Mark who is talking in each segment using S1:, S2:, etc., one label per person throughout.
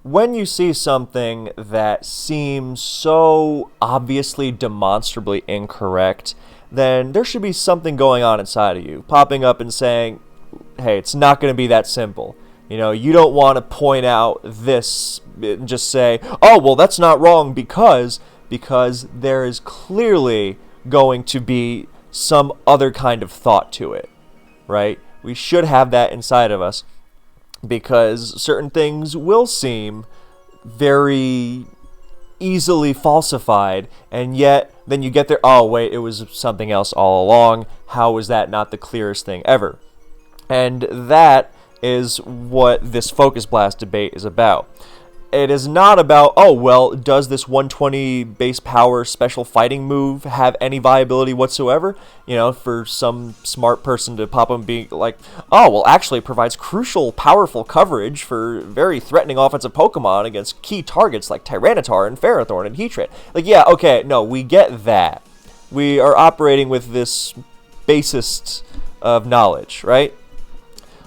S1: when you see something that seems so obviously demonstrably incorrect, then there should be something going on inside of you, popping up and saying, hey, it's not going to be that simple. You don't want to point out this and just say, oh, well, that's not wrong because there is clearly going to be some other kind of thought to it, right? We should have that inside of us because certain things will seem very easily falsified, and yet then you get there, oh, wait, it was something else all along. How was that not the clearest thing ever? And that is what this Focus Blast debate is about. It is not about, oh, well, does this 120 base power special fighting move have any viability whatsoever? For some smart person to pop up and be like, oh, well, actually it provides crucial, powerful coverage for very threatening offensive Pokemon against key targets like Tyranitar and Ferrothorn and Heatran. Like, yeah, okay, no, we get that. We are operating with this basest of knowledge, right?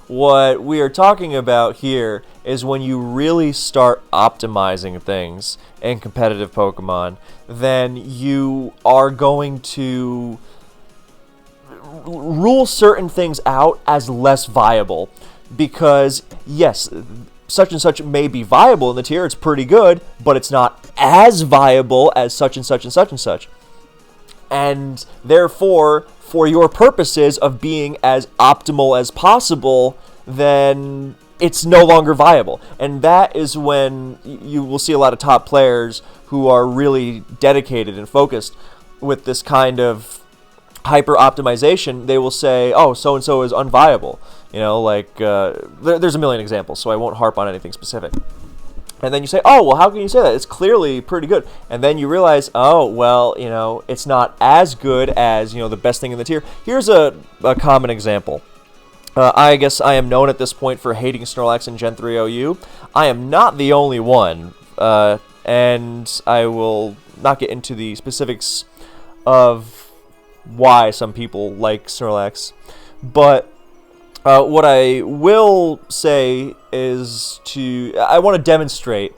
S1: What we are talking about here is when you really start optimizing things in competitive Pokemon, then you are going to rule certain things out as less viable. Because, yes, such and such may be viable in the tier, it's pretty good, but it's not as viable as such and such and such and such. And therefore, for your purposes of being as optimal as possible, then it's no longer viable. And that is when you will see a lot of top players who are really dedicated and focused with this kind of hyper optimization. They will say, oh, so-and-so is unviable. There's a million examples, so I won't harp on anything specific. And then you say, oh, well, how can you say that? It's clearly pretty good. And then you realize, oh, well, it's not as good as, the best thing in the tier. Here's a common example. I guess I am known at this point for hating Snorlax in Gen 3 OU. I am not the only one, and I will not get into the specifics of why some people like Snorlax. But what I will say is I want to demonstrate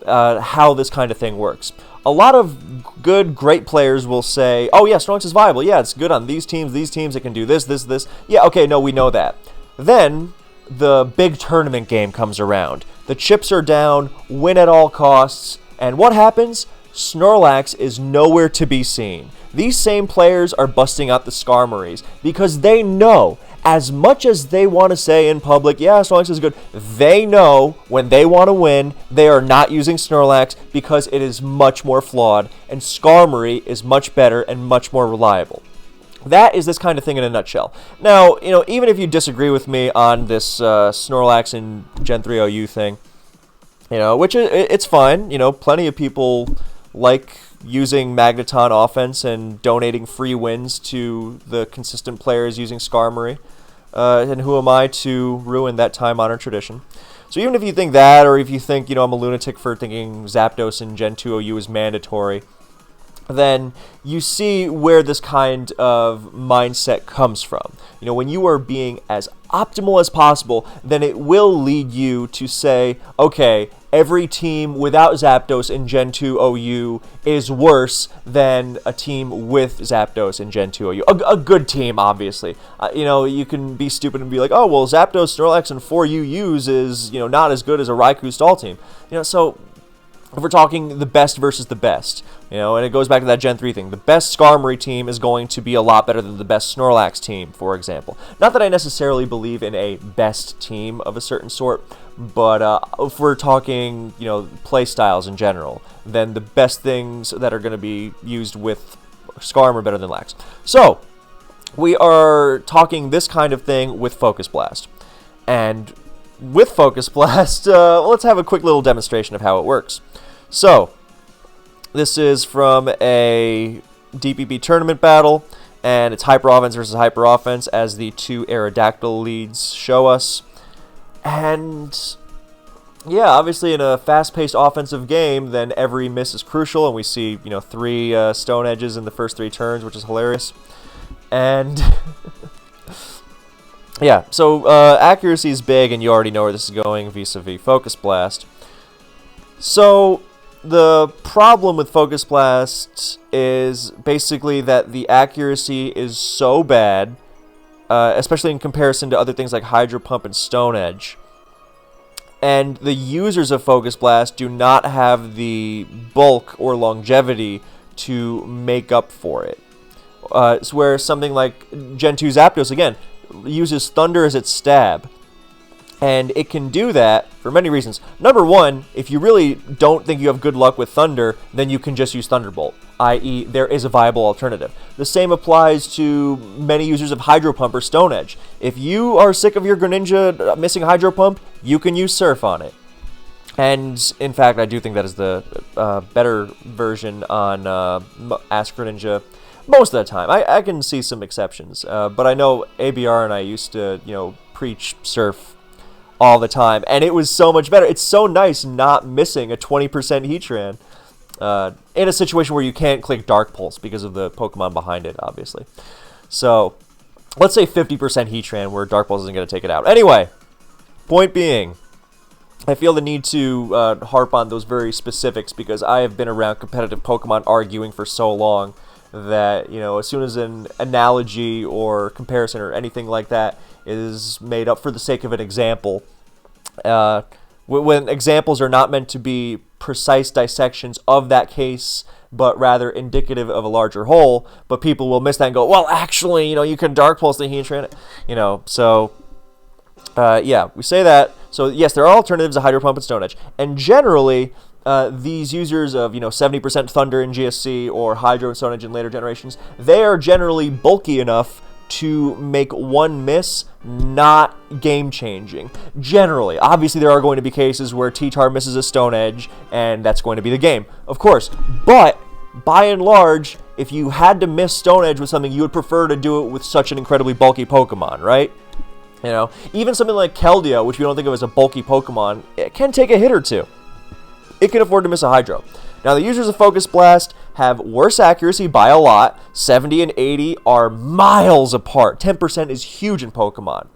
S1: how this kind of thing works. A lot of great players will say, oh, yeah, Snorlax is viable. Yeah, it's good on these teams, it can do this, this, this. Yeah, okay, no, we know that. Then the big tournament game comes around. The chips are down, win at all costs, and what happens? Snorlax is nowhere to be seen. These same players are busting out the Skarmories because they know, as much as they want to say in public, yeah, Snorlax is good, they know when they want to win, they are not using Snorlax because it is much more flawed, and Skarmory is much better and much more reliable. That is this kind of thing in a nutshell. Now, even if you disagree with me on this Snorlax and Gen 3 OU thing, which it's fine. Plenty of people like using Magneton offense and donating free wins to the consistent players using Skarmory. And who am I to ruin that time-honored tradition? So even if you think that, or if you think, I'm a lunatic for thinking Zapdos in Gen 2 OU is mandatory, then you see where this kind of mindset comes from. When you are being as optimal as possible, then it will lead you to say, okay, every team without Zapdos in Gen 2 OU is worse than a team with Zapdos in Gen 2 OU. A good team, obviously. You can be stupid and be like, oh, well, Zapdos, Snorlax, and 4 UUs is, not as good as a Raikou stall team. So if we're talking the best versus the best, and it goes back to that Gen 3 thing, the best Skarmory team is going to be a lot better than the best Snorlax team, for example. Not that I necessarily believe in a best team of a certain sort, but if we're talking, play styles in general, then the best things that are going to be used with Skarm are better than Lax. So, we are talking this kind of thing with Focus Blast. And with Focus Blast, let's have a quick little demonstration of how it works. So, this is from a DPP tournament battle, and it's Hyper Offense versus Hyper Offense, as the two Aerodactyl leads show us. And yeah, obviously in a fast-paced offensive game, then every miss is crucial, and we see, 3 Stone Edges in the first 3 turns, which is hilarious. And yeah, so accuracy is big, and you already know where this is going vis-a-vis Focus Blast. So the problem with Focus Blast is basically that the accuracy is so bad, especially in comparison to other things like Hydro Pump and Stone Edge. And the users of Focus Blast do not have the bulk or longevity to make up for it. It's where something like Gen 2 Zapdos, again, uses Thunder as its stab. And it can do that for many reasons. Number one, if you really don't think you have good luck with Thunder, then you can just use Thunderbolt, i.e. there is a viable alternative. The same applies to many users of Hydro Pump or Stone Edge. If you are sick of your Greninja missing Hydro Pump, you can use Surf on it. And, in fact, I do think that is the better version on Ask Greninja most of the time. I can see some exceptions, but I know ABR and I used to, preach Surf all the time, and it was so much better. It's so nice not missing a 20% Heatran in a situation where you can't click Dark Pulse because of the Pokemon behind it, obviously. So, let's say 50% Heatran where Dark Pulse isn't going to take it out. Anyway, point being, I feel the need to harp on those very specifics because I have been around competitive Pokemon arguing for so long that, as soon as an analogy or comparison or anything like that is made up for the sake of an example, when examples are not meant to be precise dissections of that case, but rather indicative of a larger whole, but people will miss that and go, well, actually, you can Dark Pulse the Heatran, so, yeah, we say that. So, yes, there are alternatives to Hydro Pump and Stone Edge, and generally, these users of, 70% Thunder in GSC or Hydro and Stone Edge in later generations, they are generally bulky enough to make one miss not game-changing. Generally. Obviously, there are going to be cases where T-Tar misses a Stone Edge, and that's going to be the game, of course. But, by and large, if you had to miss Stone Edge with something, you would prefer to do it with such an incredibly bulky Pokemon, right? Even something like Keldeo, which we don't think of as a bulky Pokemon, it can take a hit or two. It can afford to miss a Hydro. Now, the users of Focus Blast have worse accuracy by a lot. 70 and 80 are miles apart. 10% is huge in Pokemon.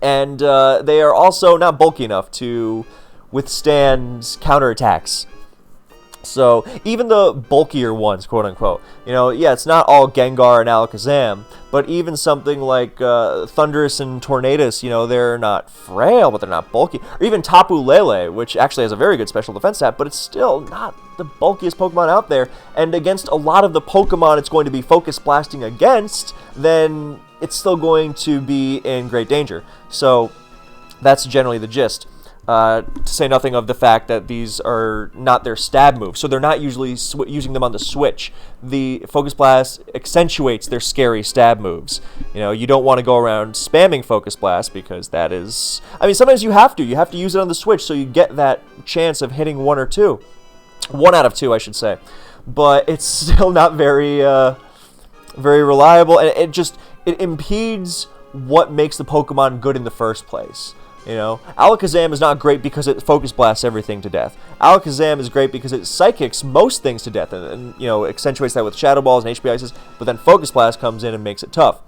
S1: And they are also not bulky enough to withstand counterattacks. So, even the bulkier ones, quote-unquote, yeah, it's not all Gengar and Alakazam, but even something like Thundurus and Tornadus, they're not frail, but they're not bulky. Or even Tapu Lele, which actually has a very good special defense stat, but it's still not the bulkiest Pokemon out there. And against a lot of the Pokemon it's going to be Focus Blasting against, then it's still going to be in great danger. So, that's generally the gist. To say nothing of the fact that these are not their stab moves, so they're not usually using them on the switch. The Focus Blast accentuates their scary stab moves. You don't want to go around spamming Focus Blast because that is... sometimes you have to. You have to use it on the switch so you get that chance of hitting one or two. 1 out of 2, I should say. But it's still not very, very reliable, and it impedes what makes the Pokemon good in the first place. Alakazam is not great because it Focus Blasts everything to death. Alakazam is great because it Psychics most things to death and accentuates that with Shadow Balls and HP Ices, but then Focus Blast comes in and makes it tough.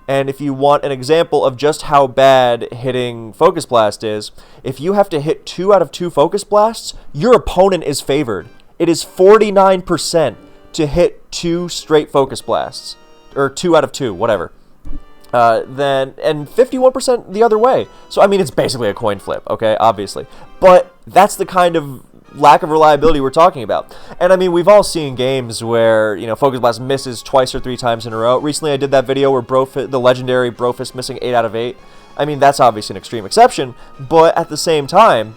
S1: And if you want an example of just how bad hitting Focus Blast is, if you have to hit 2 out of 2 Focus Blasts, your opponent is favored. It is 49% to hit 2 straight Focus Blasts. Or 2 out of 2, whatever. And 51% the other way. So, it's basically a coin flip, okay, obviously. But that's the kind of lack of reliability we're talking about. And, we've all seen games where, Focus Blast misses twice or 3 times in a row. Recently, I did that video where the legendary Brofist missing 8 out of 8. That's obviously an extreme exception, but at the same time,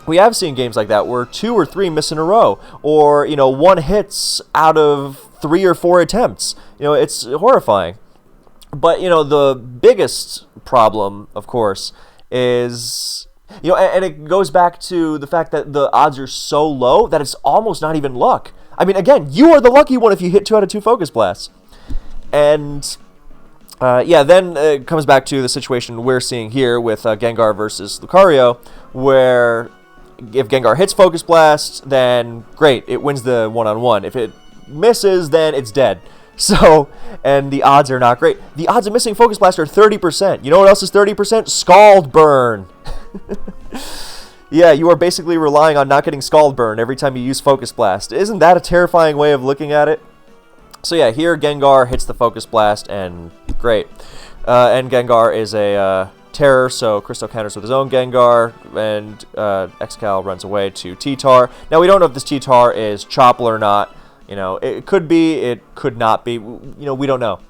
S1: we have seen games like that where 2 or 3 miss in a row, or, 1 hits out of 3 or 4 attempts. It's horrifying. But, the biggest problem, of course, is, and it goes back to the fact that the odds are so low that it's almost not even luck. Again, you are the lucky one if you hit 2 out of 2 Focus Blasts. And, then it comes back to the situation we're seeing here with Gengar versus Lucario, where if Gengar hits Focus Blast, then great, it wins the one-on-one. If it misses, then it's dead. So, and the odds are not great. The odds of missing Focus Blast are 30%. You know what else is 30%? Scald Burn. Yeah, you are basically relying on not getting Scald Burn every time you use Focus Blast. Isn't that a terrifying way of looking at it? So yeah, here Gengar hits the Focus Blast, and great. And Gengar is a Terror, so Crystal counters with his own Gengar, and Excal runs away to T-Tar. Now, we don't know if this T-Tar is Chople or not. You know, it could be, it could not be. You know, we don't know.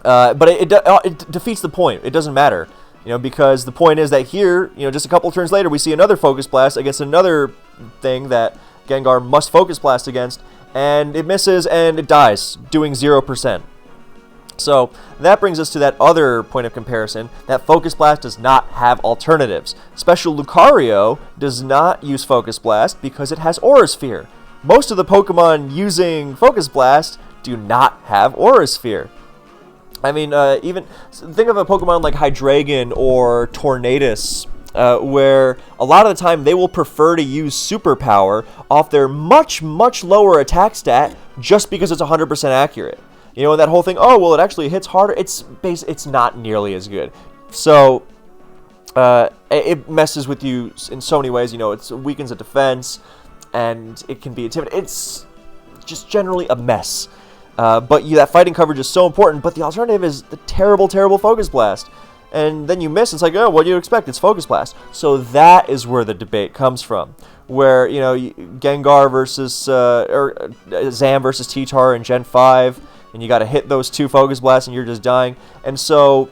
S1: But it defeats the point. It doesn't matter. You know, because the point is that here, you know, just a couple turns later, we see another Focus Blast against another thing that Gengar must Focus Blast against, and it misses and it dies, doing 0%. So that brings us to that other point of comparison, that Focus Blast does not have alternatives. Special Lucario does not use Focus Blast because it has Aura Sphere. Most of the Pokemon using Focus Blast do not have Aura Sphere. I mean, even think of a Pokemon like Hydreigon or Tornadus, where a lot of the time they will prefer to use Superpower off their much, much lower attack stat just because it's 100% accurate. You know, that whole thing, oh, well, it actually hits harder. It's not nearly as good. So, it messes with you in so many ways. You know, it weakens the defense, and it can be intimidating. It's just generally a mess. But that fighting coverage is so important, but the alternative is the terrible, terrible Focus Blast. And then you miss, it's like, oh, what do you expect? It's Focus Blast. So that is where the debate comes from. Where, you know, Gengar versus, or Zam versus T-Tar in Gen 5, and you got to hit those two Focus Blasts and you're just dying. And so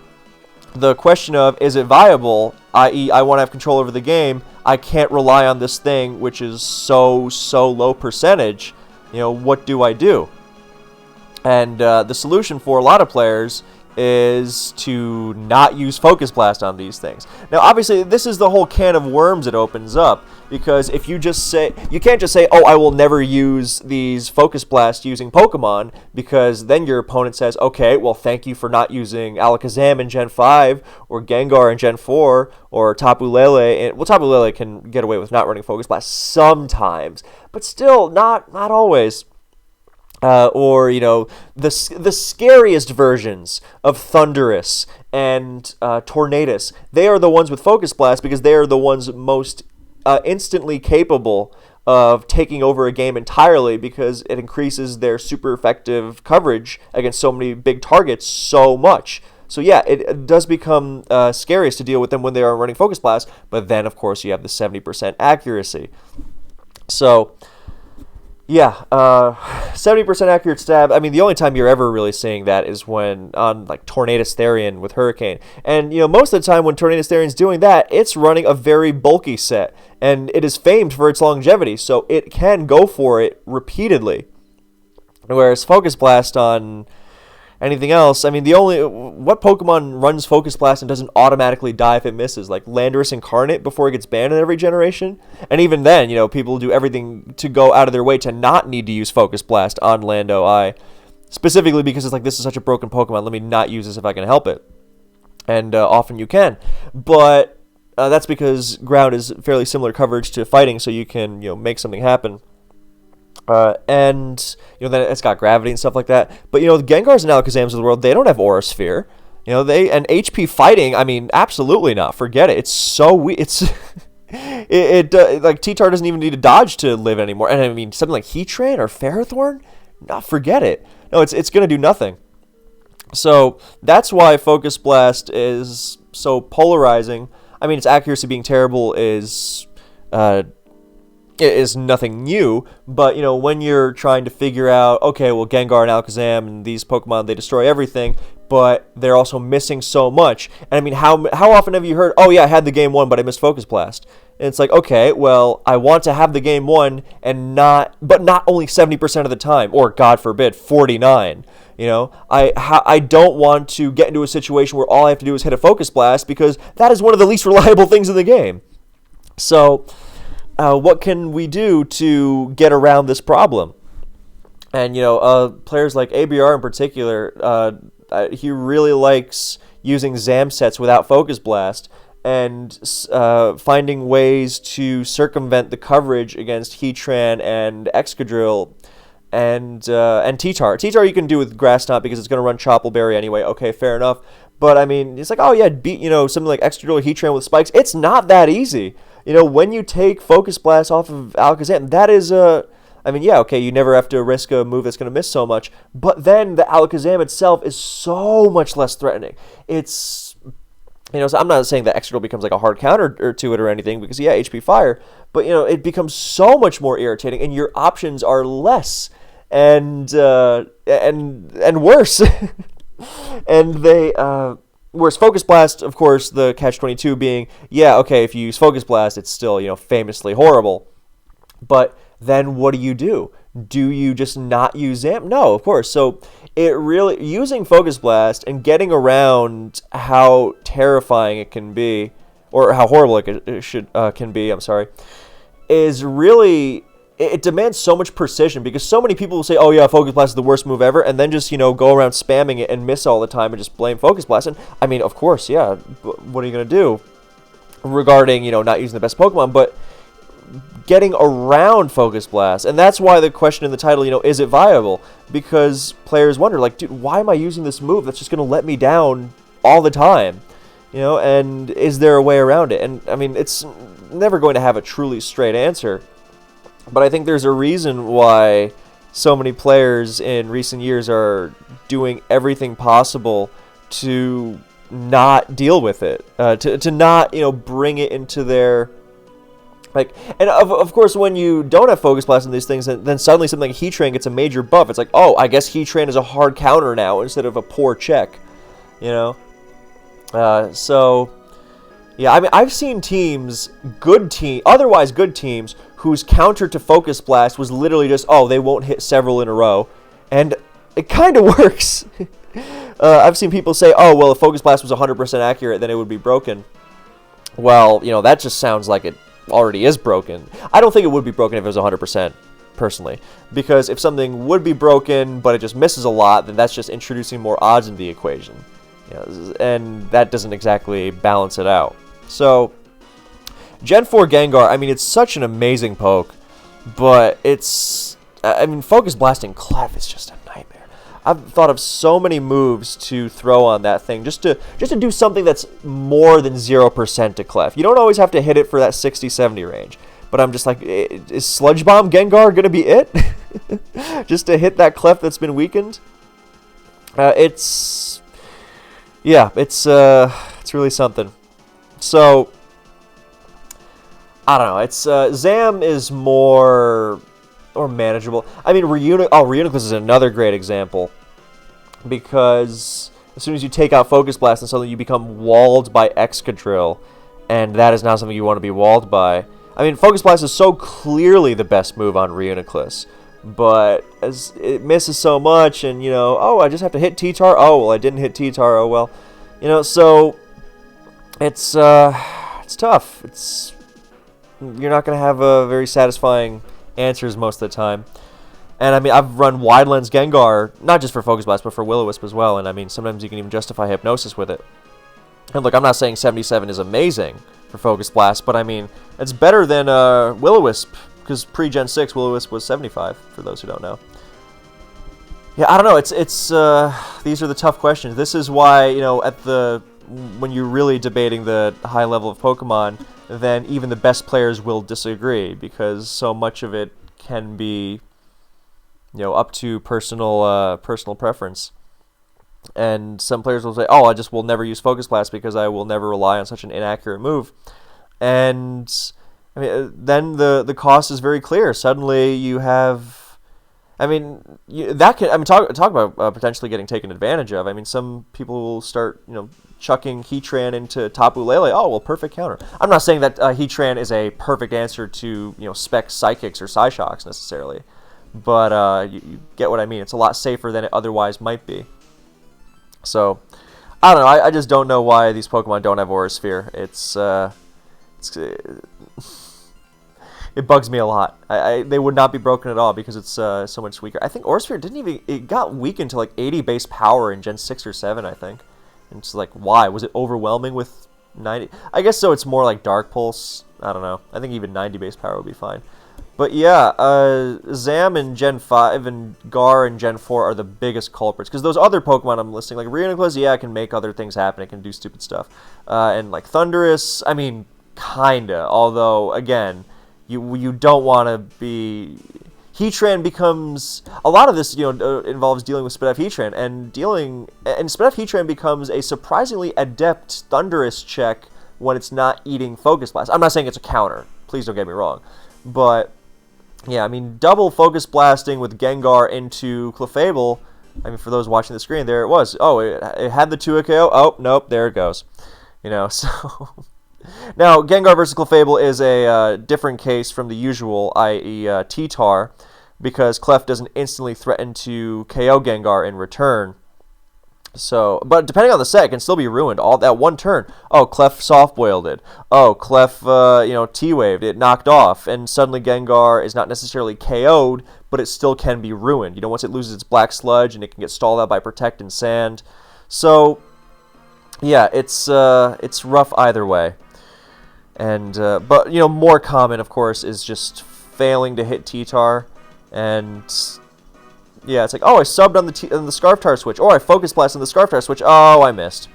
S1: the question of, is it viable, i.e. I want to have control over the game, I can't rely on this thing, which is so low percentage, you know, what do I do? And the solution for a lot of players is to not use Focus Blast on these things. Now, obviously, this is the whole can of worms it opens up, because if you just say, you can't just say, oh, I will never use these Focus Blast using Pokemon, because then your opponent says, okay, well, thank you for not using Alakazam in Gen 5, or Gengar in Gen 4, or Tapu Lele. Well, Tapu Lele can get away with not running Focus Blast sometimes, but still, not always. Or, you know, the scariest versions of Thundurus and Tornadus, they are the ones with Focus Blast because they are the ones most instantly capable of taking over a game entirely, because it increases their super effective coverage against so many big targets so much. So yeah, it does become scariest to deal with them when they are running Focus Blast, but then, of course, you have the 70% accuracy. So yeah, 70% accurate stab. I mean, the only time you're ever really seeing that is when on like Tornadus Therian with Hurricane. And, you know, most of the time when Tornadus Therian's doing that, it's running a very bulky set. And it is famed for its longevity, so it can go for it repeatedly. Whereas Focus Blast on anything else, I mean, what Pokemon runs Focus Blast and doesn't automatically die if it misses? Like Landorus Incarnate before it gets banned in every generation? And even then, you know, people do everything to go out of their way to not need to use Focus Blast on Lando I. Specifically because it's like, this is such a broken Pokemon, let me not use this if I can help it. And often you can. But that's because ground is fairly similar coverage to fighting, so you can, you know, make something happen. And, you know, then it's got gravity and stuff like that. But, you know, the Gengars and Alakazams of the world, they don't have Aura Sphere. You know, and HP fighting, I mean, absolutely not. Forget it. It's so weak. It's, like, T-Tar doesn't even need to dodge to live anymore. And, I mean, something like Heatran or Ferrothorn? No, forget it. No, it's going to do nothing. So, that's why Focus Blast is so polarizing. I mean, its accuracy being terrible is nothing new, but, you know, when you're trying to figure out, okay, well, Gengar and Alakazam and these Pokemon, they destroy everything, but they're also missing so much. And I mean, how often have you heard, oh yeah, I had the game won, but I missed Focus Blast? And it's like, okay, well, I want to have the game won, but not only 70% of the time, or God forbid, 49. You know, I don't want to get into a situation where all I have to do is hit a Focus Blast, because that is one of the least reliable things in the game. So, what can we do to get around this problem? And, you know, players like ABR in particular, he really likes using Zam sets without Focus Blast, and finding ways to circumvent the coverage against Heatran and Excadrill and T-Tar. T-Tar you can do with Grass Knot because it's going to run Chople Berry anyway. Okay, fair enough. But, I mean, it's like, oh, yeah, beat, you know, something like Excadrill or Heatran with spikes. It's not that easy. when you take Focus Blast off of Alakazam, that is I mean, yeah, okay, you never have to risk a move that's going to miss so much, but then the Alakazam itself is so much less threatening. It's, so I'm not saying that Excadrill becomes like a hard counter or to it or anything, because, yeah, HP Fire, but, it becomes so much more irritating, and your options are less and worse. And whereas Focus Blast, of course, the catch-22 being, yeah, okay, if you use Focus Blast, it's still, famously horrible. But then what do? Do you just not use Zamp? No, of course. So it really, using Focus Blast and getting around how terrifying it can be, or how horrible it can be, is really, it demands so much precision, because so many people will say, oh yeah, Focus Blast is the worst move ever, and then just, go around spamming it and miss all the time and just blame Focus Blast. And I mean, of course, yeah, what are you going to do regarding, not using the best Pokemon, but getting around Focus Blast. And that's why the question in the title, is it viable? Because players wonder, like, dude, why am I using this move that's just going to let me down all the time? And is there a way around it? And I mean, it's never going to have a truly straight answer. But I think there's a reason why so many players in recent years are doing everything possible to not deal with it, to not, bring it into their, like, and of course, when you don't have Focus Blast in these things, then suddenly something like Heatran gets a major buff. It's like, oh, I guess Heatran is a hard counter now instead of a poor check, so, yeah, I mean, I've seen teams, otherwise good teams, whose counter to Focus Blast was literally just, oh, they won't hit several in a row, and it kind of works. I've seen people say, oh, well, if Focus Blast was 100% accurate, then it would be broken. Well, that just sounds like it already is broken. I don't think it would be broken if it was 100%, personally, because if something would be broken, but it just misses a lot, then that's just introducing more odds into the equation, and that doesn't exactly balance it out. So, Gen 4 Gengar, I mean, it's such an amazing poke, but Focus Blasting Clef is just a nightmare. I've thought of so many moves to throw on that thing just to do something that's more than 0% to Clef. You don't always have to hit it for that 60-70 range, but I'm just like, is Sludge Bomb Gengar going to be it? Just to hit that Clef that's been weakened? It's really something. So, I don't know. It's Zam is more manageable. I mean, Reuniclus is another great example, because as soon as you take out Focus Blast, and suddenly you become walled by Excadrill, and that is not something you want to be walled by. I mean, Focus Blast is so clearly the best move on Reuniclus, but as it misses so much, and oh, I just have to hit T-Tar. Oh well, I didn't hit T-Tar. Oh well, so it's tough. You're not going to have a very satisfying answers most of the time. And I mean, I've run Wide Lens Gengar, not just for Focus Blast, but for Will-O-Wisp as well, and I mean, sometimes you can even justify Hypnosis with it. And look, I'm not saying 77 is amazing for Focus Blast, but I mean, it's better than Will-O-Wisp, because pre-Gen 6, Will-O-Wisp was 75, for those who don't know. Yeah, I don't know, it's these are the tough questions. This is why, when you're really debating the high level of Pokemon, then even the best players will disagree, because so much of it can be, up to personal preference. And some players will say, oh, I just will never use Focus Blast because I will never rely on such an inaccurate move. And I mean, then the cost is very clear. Suddenly you have, talk about potentially getting taken advantage of. I mean, some people will start, chucking Heatran into Tapu Lele. Oh, well, perfect counter. I'm not saying that Heatran is a perfect answer to, spec Psychics or Psyshocks necessarily, but you get what I mean. It's a lot safer than it otherwise might be. So, I don't know. I just don't know why these Pokemon don't have Aura Sphere. It bugs me a lot. They would not be broken at all because it's so much weaker. I think Aura Sphere it got weakened to like 80 base power in Gen 6 or 7, I think. And it's like, why? Was it overwhelming with 90? I guess so. It's more like Dark Pulse. I don't know. I think even 90 base power would be fine. But yeah, Zam in Gen 5 and Gar in Gen 4 are the biggest culprits. Because those other Pokemon I'm listing, like Reuniclus, yeah, it can make other things happen. It can do stupid stuff. And like Thundurus, I mean, kinda. Although, again, you don't want to be... Heatran becomes... A lot of this, involves dealing with Spadef Heatran, and Spadef Heatran becomes a surprisingly adept Thunderous check when it's not eating Focus Blast. I'm not saying it's a counter. Please don't get me wrong. But, yeah, I mean, double Focus Blasting with Gengar into Clefable... I mean, for those watching the screen, there it was. Oh, it had the 2 KO. Oh, nope, there it goes. So... Now, Gengar versus Clefable is a different case from the usual, i.e. T-Tar, because Clef doesn't instantly threaten to KO Gengar in return. So, but depending on the set, it can still be ruined. All that one turn. Oh, Clef soft-boiled it. Oh, Clef, T-waved it, knocked off, and suddenly Gengar is not necessarily KO'd, but it still can be ruined. Once it loses its Black Sludge, and it can get stalled out by Protect and Sand. So, yeah, it's rough either way. And but more common, of course, is just failing to hit T-Tar, and yeah, it's like, oh, I subbed on the Scarf Tar switch, or I Focus Blast on the Scarf Tar switch. Oh, I missed.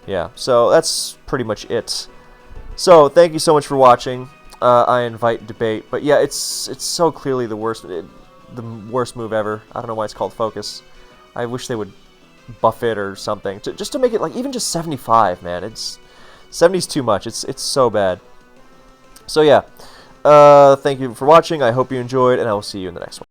S1: Yeah, so that's pretty much it. So thank you so much for watching. I invite debate, but yeah, it's so clearly the worst move ever. I don't know why it's called Focus. I wish they would buff it or something just to make it like even just 75, man. 70's too much. It's so bad. So yeah, thank you for watching. I hope you enjoyed, and I will see you in the next one.